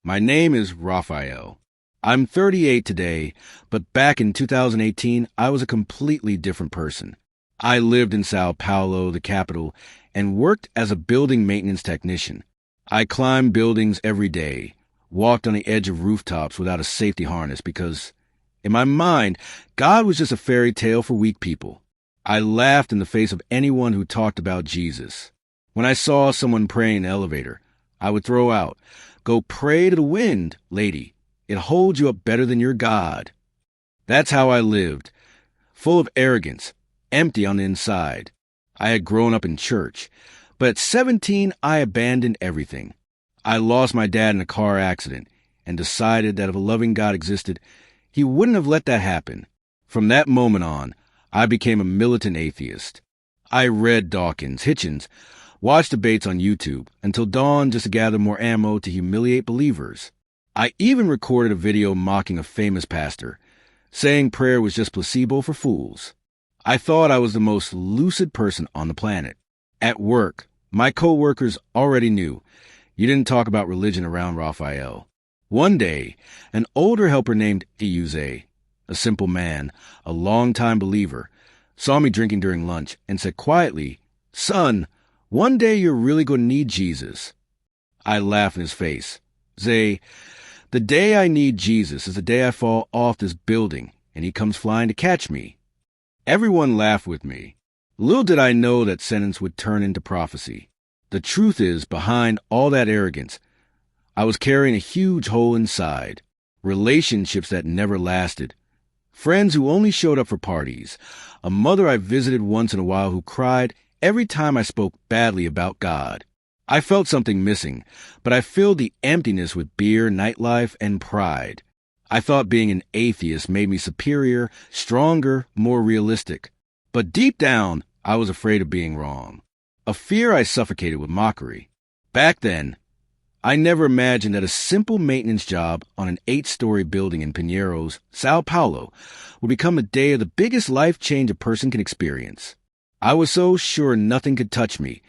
My name is Rafael. I'm 38 today, but back in 2018, I was a completely different person. I lived in São Paulo, the capital, and worked as a building maintenance technician. I climbed buildings every day, walked on the edge of rooftops without a safety harness because, in my mind, God was just a fairy tale for weak people. I laughed in the face of anyone who talked about Jesus. When I saw someone praying in the elevator, I would throw out, "Go pray to the wind, lady. It holds you up better than your God." That's how I lived, full of arrogance, empty on the inside. I had grown up in church, but at 17, I abandoned everything. I lost my dad in a car accident and decided that if a loving God existed, he wouldn't have let that happen. From that moment on, I became a militant atheist. I read Dawkins, Hitchens, watched debates on YouTube until dawn just to gather more ammo to humiliate believers. I even recorded a video mocking a famous pastor, saying prayer was just placebo for fools. I thought I was the most lucid person on the planet. At work, my co-workers already knew you didn't talk about religion around Rafael. One day, an older helper named Iuze, a simple man, a longtime believer, saw me drinking during lunch and said quietly, "Son, one day you're really going to need Jesus." I laughed in his face. "Zay, the day I need Jesus is the day I fall off this building and he comes flying to catch me." Everyone laughed with me. Little did I know that sentence would turn into prophecy. The truth is, behind all that arrogance, I was carrying a huge hole inside. Relationships that never lasted. Friends who only showed up for parties. A mother I visited once in a while who cried every time I spoke badly about God. I felt something missing, but I filled the emptiness with beer, nightlife, and pride. I thought being an atheist made me superior, stronger, more realistic. But deep down, I was afraid of being wrong. A fear I suffocated with mockery. Back then, I never imagined that a simple maintenance job on an 8-story building in Pinheiros, São Paulo, would become a day of the biggest life change a person can experience. I was so sure nothing could touch me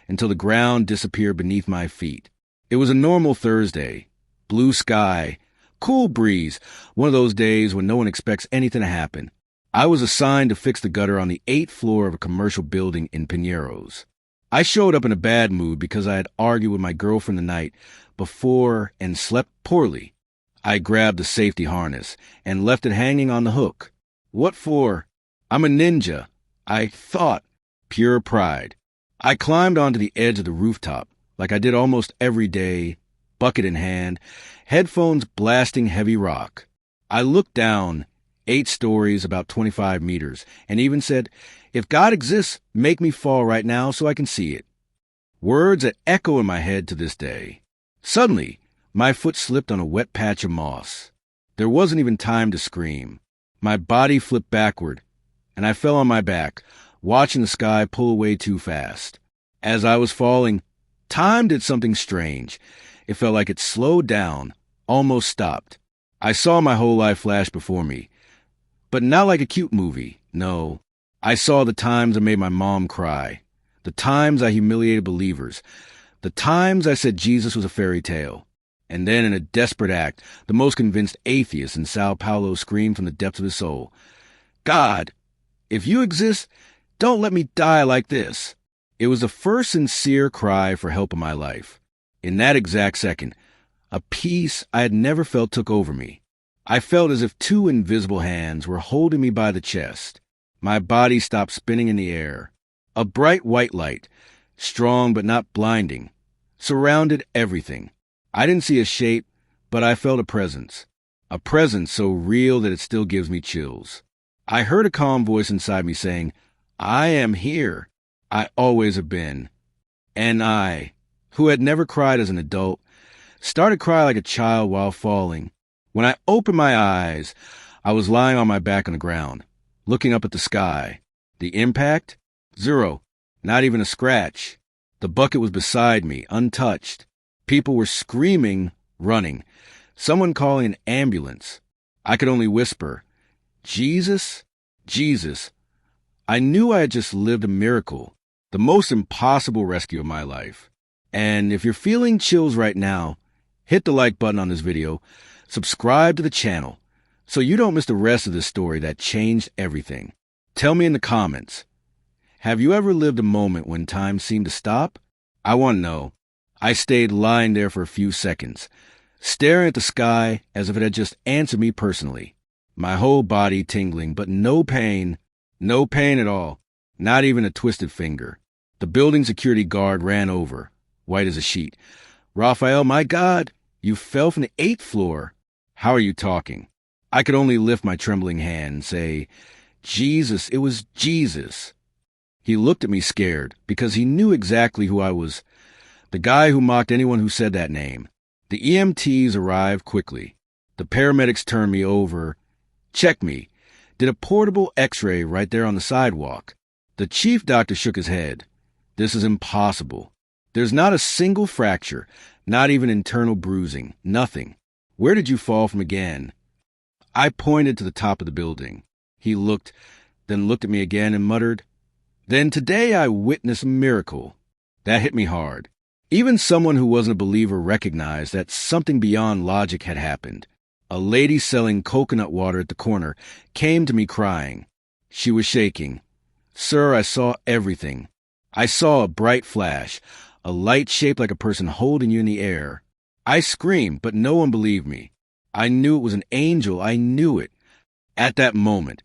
until the ground disappeared beneath my feet. It was a normal Thursday. Blue sky, cool breeze, one of those days when no one expects anything to happen. I was assigned to fix the gutter on the 8th floor of a commercial building in Pinheiros. I showed up in a bad mood because I had argued with my girlfriend the night before and slept poorly. I grabbed the safety harness and left it hanging on the hook. What for? I'm a ninja, I thought. Pure pride. I climbed onto the edge of the rooftop, like I did almost every day, bucket in hand, headphones blasting heavy rock. I looked down, 8 stories, about 25 meters, and even said, "If God exists, make me fall right now so I can see it." Words that echo in my head to this day. Suddenly, my foot slipped on a wet patch of moss. There wasn't even time to scream. My body flipped backward, and I fell on my back, watching the sky pull away too fast. As I was falling, time did something strange. It felt like it slowed down, almost stopped. I saw my whole life flash before me, but not like a cute movie, no. I saw the times I made my mom cry, the times I humiliated believers, the times I said Jesus was a fairy tale. And then in a desperate act, the most convinced atheist in São Paulo screamed from the depths of his soul, "God, if you exist, don't let me die like this." It was the first sincere cry for help in my life. In that exact second, a peace I had never felt took over me. I felt as if 2 invisible hands were holding me by the chest. My body stopped spinning in the air. A bright white light, strong but not blinding, surrounded everything. I didn't see a shape, but I felt a presence so real that it still gives me chills. I heard a calm voice inside me saying, "I am here. I always have been." And I, who had never cried as an adult, started crying like a child while falling. When I opened my eyes, I was lying on my back on the ground, looking up at the sky. The impact? 0. Not even a scratch. The bucket was beside me, untouched. People were screaming, running. Someone calling an ambulance. I could only whisper, "Jesus, Jesus." I knew I had just lived a miracle, the most impossible rescue of my life. And if you're feeling chills right now, hit the like button on this video, subscribe to the channel, so you don't miss the rest of this story that changed everything. Tell me in the comments, have you ever lived a moment when time seemed to stop? I want to know. I stayed lying there for a few seconds, staring at the sky as if it had just answered me personally. My whole body tingling, but no pain at all, not even a twisted finger. The building security guard ran over, white as a sheet. Rafael, my God, you fell from the 8th floor. How are you talking? I could only lift my trembling hand and say, Jesus, it was Jesus. He looked at me scared because he knew exactly who I was. The guy who mocked anyone who said that name. The EMTs arrived quickly. The paramedics turned me over, checked me, did a portable x-ray right there on the sidewalk. The chief doctor shook his head. This is impossible. There's not a single fracture, not even internal bruising, nothing. Where did you fall from again? I pointed to the top of the building. He looked, then looked at me again and muttered, Then today I witnessed a miracle. That hit me hard. Even someone who wasn't a believer recognized that something beyond logic had happened. A lady selling coconut water at the corner came to me crying. She was shaking. Sir, I saw everything. I saw a bright flash, a light shaped like a person holding you in the air. I screamed, but no one believed me. I knew it was an angel. I knew it. At that moment,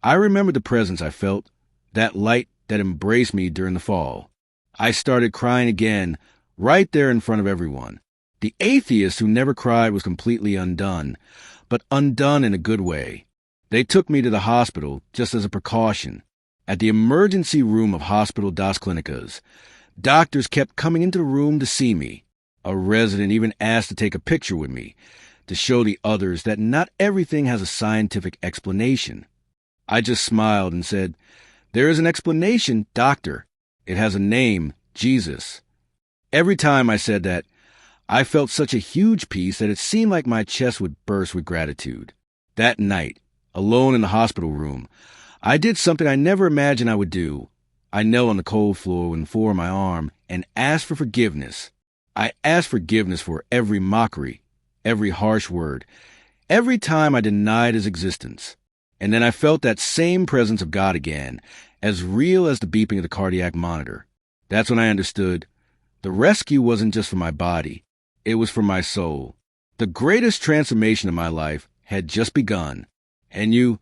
I remembered the presence I felt, that light that embraced me during the fall. I started crying again, right there in front of everyone. The atheist who never cried was completely undone, but undone in a good way. They took me to the hospital just as a precaution. At the emergency room of Hospital das Clínicas, doctors kept coming into the room to see me. A resident even asked to take a picture with me, to show the others that not everything has a scientific explanation. I just smiled and said, There is an explanation, doctor. It has a name, Jesus. Every time I said that, I felt such a huge peace that it seemed like my chest would burst with gratitude. That night, alone in the hospital room, I did something I never imagined I would do. I knelt on the cold floor and before my arm and asked for forgiveness. I asked forgiveness for every mockery, every harsh word, every time I denied his existence. And then I felt that same presence of God again, as real as the beeping of the cardiac monitor. That's when I understood the rescue wasn't just for my body. It was for my soul. The greatest transformation of my life had just begun. And you,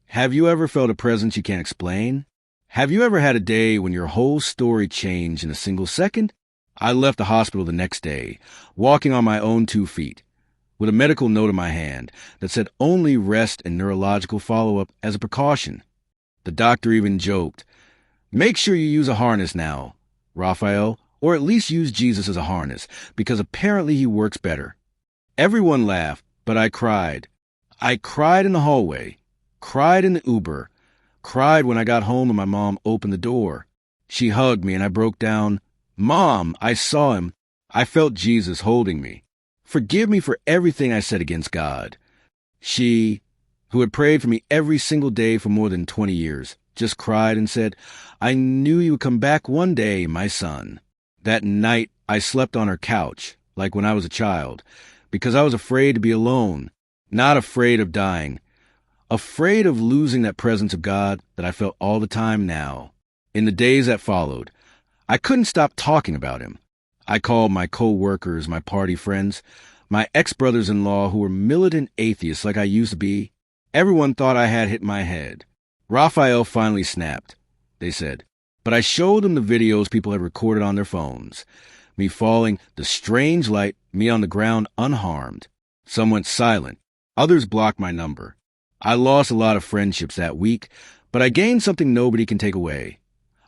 have you ever felt a presence you can't explain? Have you ever had a day when your whole story changed in a single second? I left the hospital the next day, walking on my own 2 feet, with a medical note in my hand that said only rest and neurological follow-up as a precaution. The doctor even joked, Make sure you use a harness now, Rafael, or at least use Jesus as a harness, because apparently he works better. Everyone laughed, but I cried. I cried in the hallway, cried in the Uber, cried when I got home and my mom opened the door. She hugged me and I broke down. Mom, I saw him. I felt Jesus holding me. Forgive me for everything I said against God. She, who had prayed for me every single day for more than 20 years, just cried and said, I knew you would come back one day, my son. That night, I slept on her couch, like when I was a child, because I was afraid to be alone, not afraid of dying, afraid of losing that presence of God that I felt all the time now. In the days that followed, I couldn't stop talking about him. I called my co-workers, my party friends, my ex-brothers-in-law who were militant atheists like I used to be. Everyone thought I had hit my head. Rafael finally snapped, they said. But I showed them the videos people had recorded on their phones. Me falling, the strange light, me on the ground unharmed. Some went silent. Others blocked my number. I lost a lot of friendships that week, but I gained something nobody can take away.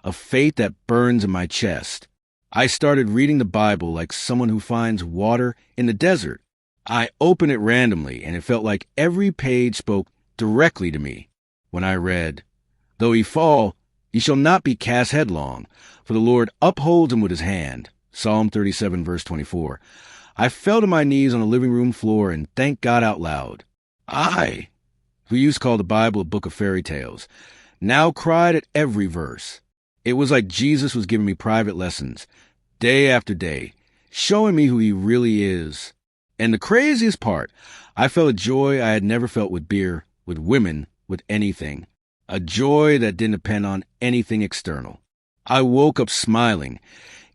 A faith that burns in my chest. I started reading the Bible like someone who finds water in the desert. I opened it randomly, and it felt like every page spoke directly to me. When I read, Though he fall, he shall not be cast headlong, for the Lord upholds him with his hand. Psalm 37, verse 24. I fell to my knees on the living room floor and thanked God out loud. I, who used to call the Bible a book of fairy tales, now cried at every verse. It was like Jesus was giving me private lessons, day after day, showing me who he really is. And the craziest part, I felt a joy I had never felt with beer, with women, with anything. A joy that didn't depend on anything external. I woke up smiling,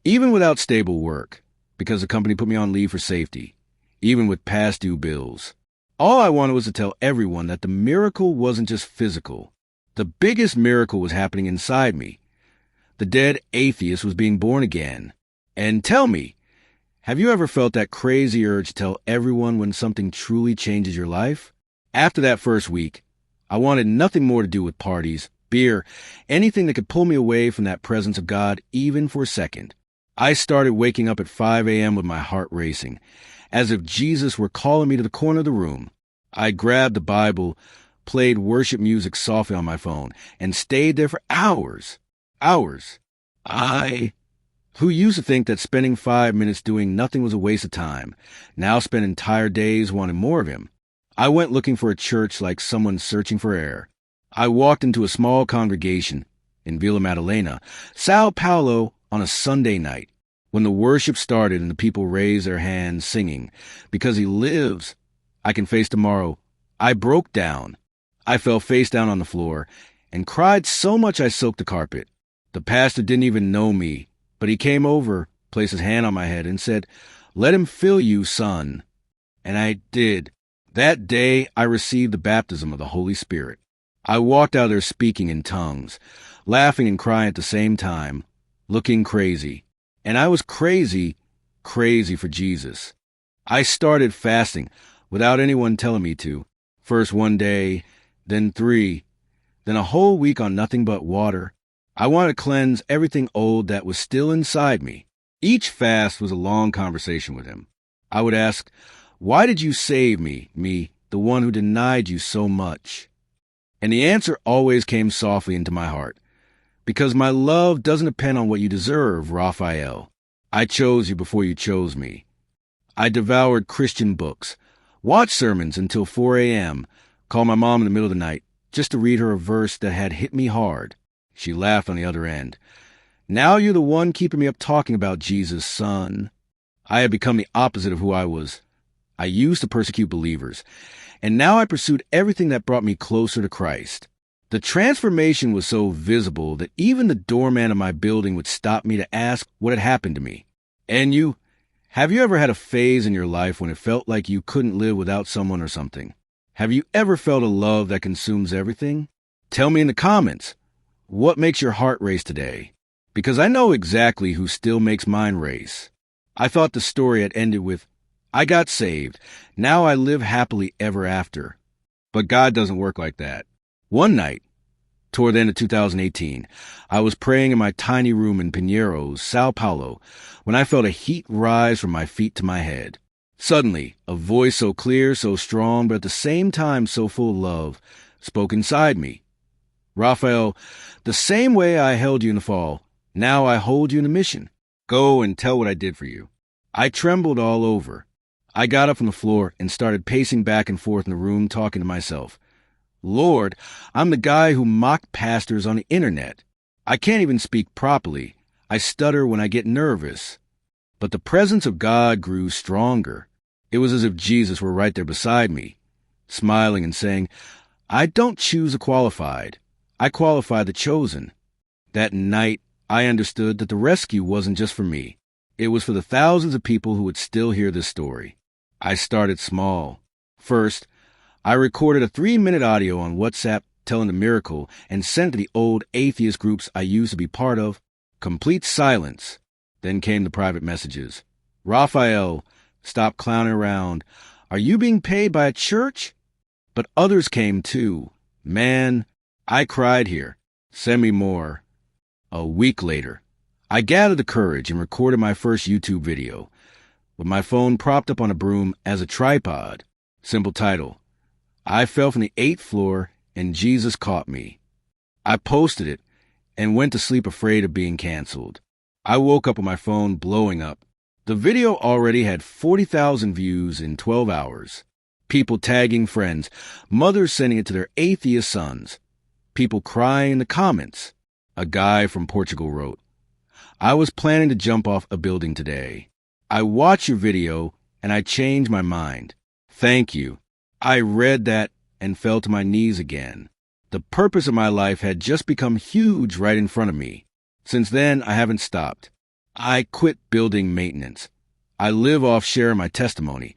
even without stable work, because the company put me on leave for safety, even with past due bills. All I wanted was to tell everyone that the miracle wasn't just physical. The biggest miracle was happening inside me. The dead atheist was being born again. And tell me, have you ever felt that crazy urge to tell everyone when something truly changes your life? After that first week, I wanted nothing more to do with parties, beer, anything that could pull me away from that presence of God even for a second. I started waking up at 5 a.m. with my heart racing, as if Jesus were calling me to the corner of the room. I grabbed the Bible, played worship music softly on my phone, and stayed there for hours. Hours. Who used to think that spending 5 minutes doing nothing was a waste of time, now spend entire days wanting more of him. I went looking for a church like someone searching for air. I walked into a small congregation in Vila Madalena, São Paulo, on a Sunday night, when the worship started and the people raised their hands singing, "Because he lives, I can face tomorrow." I broke down. I fell face down on the floor and cried so much I soaked the carpet. The pastor didn't even know me, but he came over, placed his hand on my head, and said, "Let him fill you, son." And I did. That day, I received the baptism of the Holy Spirit. I walked out there speaking in tongues, laughing and crying at the same time, looking crazy. And I was crazy for Jesus. I started fasting without anyone telling me to. First 1 day, then 3, then a whole week on nothing but water. I wanted to cleanse everything old that was still inside me. Each fast was a long conversation with him. I would ask, "Why did you save me, the one who denied you so much?" And the answer always came softly into my heart. "Because my love doesn't depend on what you deserve, Rafael. I chose you before you chose me." I devoured Christian books, watched sermons until 4 a.m., called my mom in the middle of the night just to read her a verse that had hit me hard. She laughed on the other end. "Now you're the one keeping me up talking about Jesus, son." I had become the opposite of who I was. I used to persecute believers, and now I pursued everything that brought me closer to Christ. The transformation was so visible that even the doorman of my building would stop me to ask what had happened to me. And you, have you ever had a phase in your life when it felt like you couldn't live without someone or something? Have you ever felt a love that consumes everything? Tell me in the comments, what makes your heart race today? Because I know exactly who still makes mine race. I thought the story had ended with, "I got saved. Now I live happily ever after." But God doesn't work like that. One night, toward the end of 2018, I was praying in my tiny room in Pinheiros, São Paulo, when I felt a heat rise from my feet to my head. Suddenly, a voice so clear, so strong, but at the same time so full of love, spoke inside me. "Rafael, the same way I held you in the fall, now I hold you in the mission. Go and tell what I did for you." I trembled all over. I got up from the floor and started pacing back and forth in the room, talking to myself. "Lord, I'm the guy who mocked pastors on the internet. I can't even speak properly. I stutter when I get nervous." But the presence of God grew stronger. It was as if Jesus were right there beside me, smiling and saying, "I don't choose the qualified. I qualify the chosen." That night, I understood that the rescue wasn't just for me. It was for the thousands of people who would still hear this story. I started small. First, I recorded a 3-minute audio on WhatsApp telling the miracle and sent it to the old atheist groups I used to be part of. Complete silence. Then came the private messages. "Rafael, stop clowning around. Are you being paid by a church?" But others came too. "Man, I cried here. Send me more." A week later, I gathered the courage and recorded my first YouTube video, with my phone propped up on a broom as a tripod. Simple title, "I fell from the 8th floor and Jesus caught me." I posted it and went to sleep afraid of being canceled. I woke up with my phone blowing up. The video already had 40,000 views in 12 hours. People tagging friends, mothers sending it to their atheist sons, people crying in the comments. A guy from Portugal wrote, "I was planning to jump off a building today. I watched your video and I changed my mind. Thank you. I read that and fell to my knees again. The purpose of my life had just become huge right in front of me. Since then, I haven't stopped. I quit building maintenance. I live off sharing my testimony.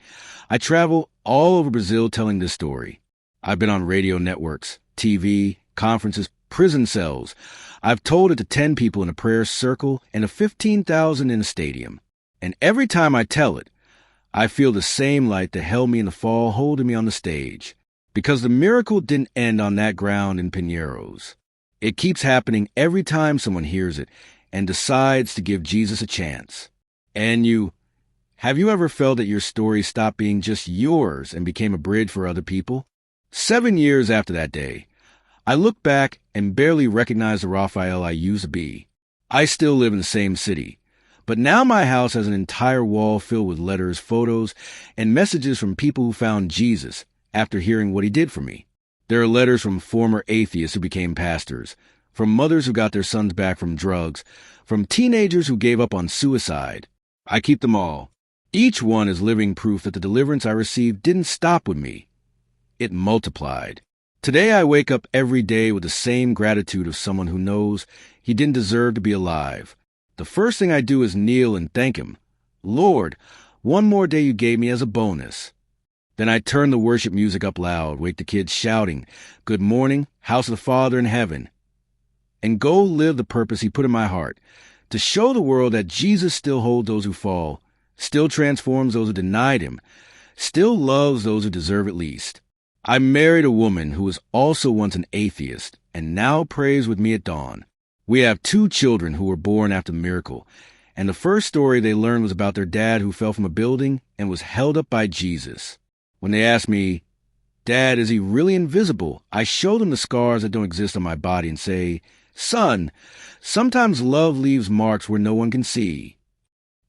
I travel all over Brazil telling this story. I've been on radio networks, TV, conferences, prison cells. I've told it to 10 people in a prayer circle and to 15,000 in a stadium. And every time I tell it, I feel the same light that held me in the fall holding me on the stage. Because the miracle didn't end on that ground in Pinheiros. It keeps happening every time someone hears it and decides to give Jesus a chance. And have you ever felt that your story stopped being just yours and became a bridge for other people? 7 years after that day, I look back and barely recognize the Rafael I used to be. I still live in the same city, but now my house has an entire wall filled with letters, photos, and messages from people who found Jesus after hearing what he did for me. There are letters from former atheists who became pastors, from mothers who got their sons back from drugs, from teenagers who gave up on suicide. I keep them all. Each one is living proof that the deliverance I received didn't stop with me. It multiplied. Today I wake up every day with the same gratitude of someone who knows he didn't deserve to be alive. The first thing I do is kneel and thank him. Lord, one more day you gave me as a bonus. Then I turn the worship music up loud, wake the kids shouting, "Good morning, house of the Father in heaven," and go live the purpose he put in my heart, to show the world that Jesus still holds those who fall, still transforms those who denied him, still loves those who deserve it least. I married a woman who was also once an atheist and now prays with me at dawn. We have 2 children who were born after the miracle, and the first story they learned was about their dad who fell from a building and was held up by Jesus. When they ask me, "Dad, is he really invisible?" I show them the scars that don't exist on my body and say, "Son, sometimes love leaves marks where no one can see."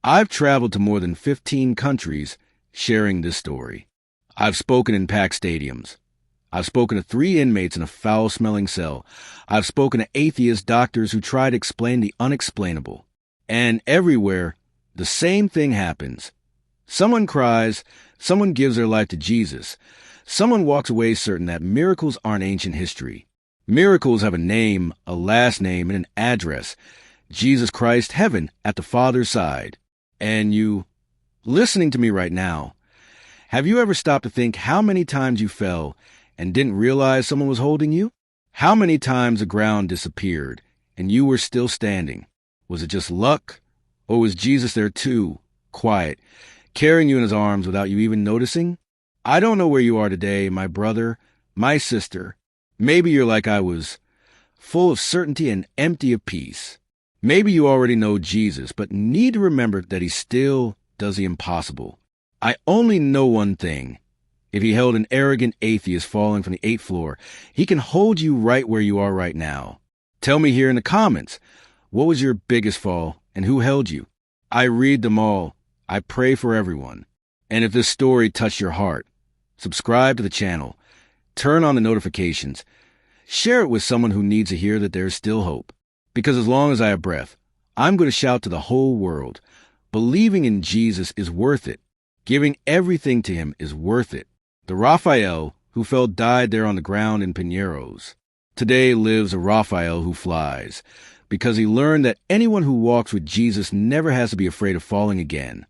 I've traveled to more than 15 countries sharing this story. I've spoken in packed stadiums. I've spoken to 3 inmates in a foul-smelling cell. I've spoken to atheist doctors who try to explain the unexplainable. And everywhere, the same thing happens. Someone cries, someone gives their life to Jesus. Someone walks away certain that miracles aren't ancient history. Miracles have a name, a last name, and an address. Jesus Christ, heaven, at the Father's side. And you, listening to me right now, have you ever stopped to think how many times you fell and didn't realize someone was holding you? How many times the ground disappeared and you were still standing? Was it just luck? Or was Jesus there too, quiet, carrying you in his arms without you even noticing? I don't know where you are today, my brother, my sister. Maybe you're like I was, full of certainty and empty of peace. Maybe you already know Jesus, but need to remember that he still does the impossible. I only know one thing. If he held an arrogant atheist falling from the 8th floor, he can hold you right where you are right now. Tell me here in the comments, what was your biggest fall and who held you? I read them all. I pray for everyone. And if this story touched your heart, subscribe to the channel, turn on the notifications, share it with someone who needs to hear that there is still hope. Because as long as I have breath, I'm going to shout to the whole world, believing in Jesus is worth it. Giving everything to him is worth it. The Rafael who fell died there on the ground in Pinheiros. Today lives a Rafael who flies, because he learned that anyone who walks with Jesus never has to be afraid of falling again.